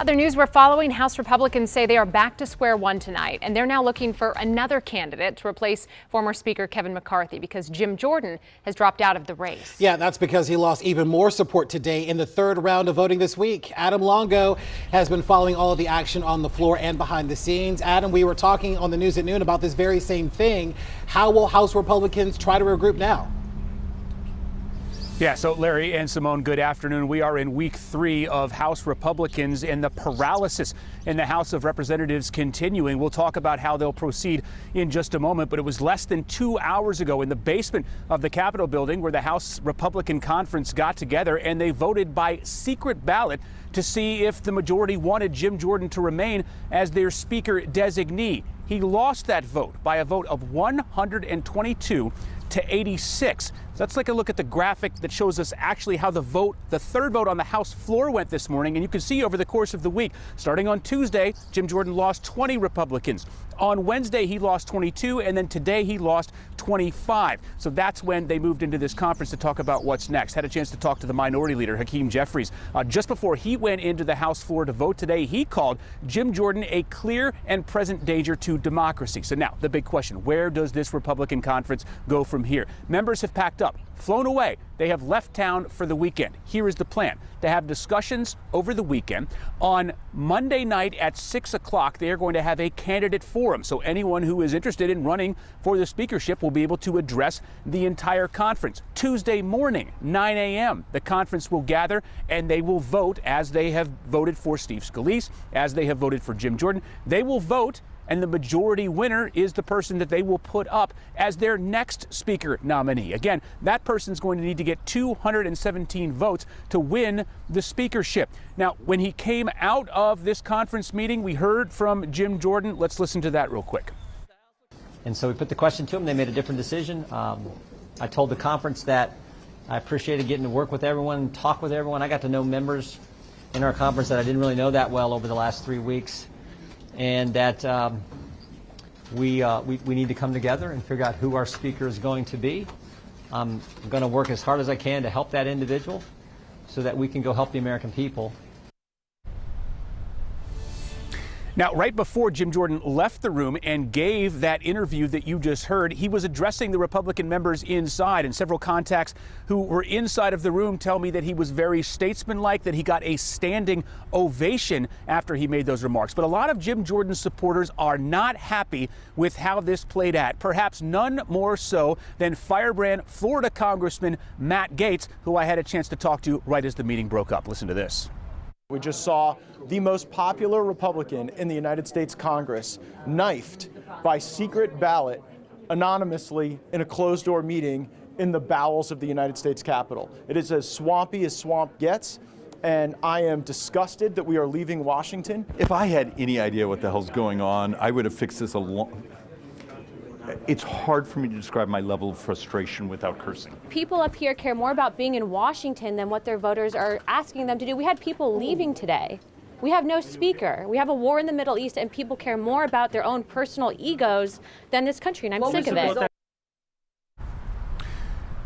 Other news we're following, House Republicans say they are back to square one tonight, and they're now looking for another candidate to replace former Speaker Kevin McCarthy because Jim Jordan has dropped out of the race. Yeah, that's because he lost even more support today in the third round of voting this week. Adam Longo has been following all of the action on the floor and behind the scenes. Adam, we were talking on the news at noon about this very same thing. How will House Republicans try to regroup now? Yeah, so Larry and Simone, good afternoon. We are in week 3 of House Republicans and the paralysis in the House of Representatives continuing. We'll talk about how they'll proceed in just a moment, but it was less than 2 hours ago in the basement of the Capitol building where the House Republican Conference got together and they voted by secret ballot to see if the majority wanted Jim Jordan to remain as their speaker designee. He lost that vote by a vote of 122 to 86. So let's take a look at the graphic that shows us actually how the third vote on the House floor went this morning. And you can see over the course of the week, starting on Tuesday, Jim Jordan lost 20 Republicans. On Wednesday, he lost 22, and then today he lost 25. So that's when they moved into this conference to talk about what's next. Had a chance to talk to the minority leader, Hakeem Jeffries. Just before he went into the House floor to vote today, he called Jim Jordan a clear and present danger to democracy. So now the big question, where does this Republican conference go from here? Members have packed up, flown away. They have left town for the weekend. Here is the plan: to have discussions over the weekend. On Monday night at 6 o'clock, they are going to have a candidate forum. So anyone who is interested in running for the speakership will be able to address the entire conference. Tuesday morning, 9 a.m., the conference will gather and they will vote as they have voted for Steve Scalise, as they have voted for Jim Jordan. They will vote, and the majority winner is the person that they will put up as their next speaker nominee. Again, that person's going to need to get 217 votes to win the speakership. Now, when he came out of this conference meeting, we heard from Jim Jordan. Let's listen to that real quick. And so we put the question to him. They made a different decision. I told the conference that I appreciated getting to work with everyone, talk with everyone. I got to know members in our conference that I didn't really know that well over the last 3 weeks. And that we need to come together and figure out who our speaker is going to be. I'm going to work as hard as I can to help that individual so that we can go help the American people. Now, right before Jim Jordan left the room and gave that interview that you just heard, he was addressing the Republican members inside, and several contacts who were inside of the room tell me that he was very statesmanlike, that he got a standing ovation after he made those remarks. But a lot of Jim Jordan's supporters are not happy with how this played out, perhaps none more so than firebrand Florida Congressman Matt Gaetz, who I had a chance to talk to right as the meeting broke up. Listen to this. We just saw the most popular Republican in the United States Congress knifed by secret ballot anonymously in a closed-door meeting in the bowels of the United States Capitol. It is as swampy as swamp gets, and I am disgusted that we are leaving Washington. If I had any idea what the hell's going on, I would have fixed this It's hard for me to describe my level of frustration without cursing. People up here care more about being in Washington than what their voters are asking them to do. We had people leaving today. We have no speaker. We have a war in the Middle East, and people care more about their own personal egos than this country, and I'm sick of it.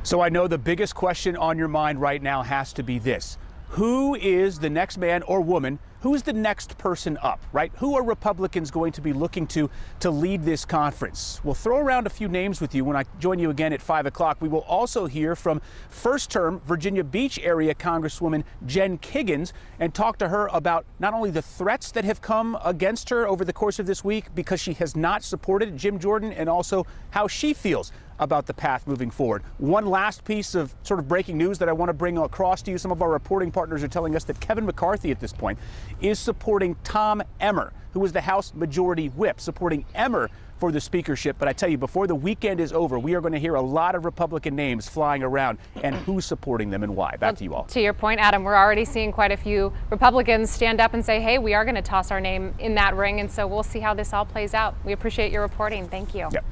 So I know the biggest question on your mind right now has to be this: who is the next man or woman? Who's the next person up, right? Who are Republicans going to be looking to lead this conference? We'll throw around a few names with you when I join you again at 5 o'clock. We will also hear from first-term Virginia Beach area Congresswoman Jen Kiggans and talk to her about not only the threats that have come against her over the course of this week because she has not supported Jim Jordan, and also how she feels about the path moving forward. One last piece of sort of breaking news that I want to bring across to you. Some of our reporting partners are telling us that Kevin McCarthy at this point is supporting Tom Emmer, who is the House Majority Whip, supporting Emmer for the speakership. But I tell you, before the weekend is over, we are going to hear a lot of Republican names flying around and who's supporting them and why. Back to you all. To your point, Adam, we're already seeing quite a few Republicans stand up and say, hey, we are going to toss our name in that ring. And so we'll see how this all plays out. We appreciate your reporting. Thank you. Yep.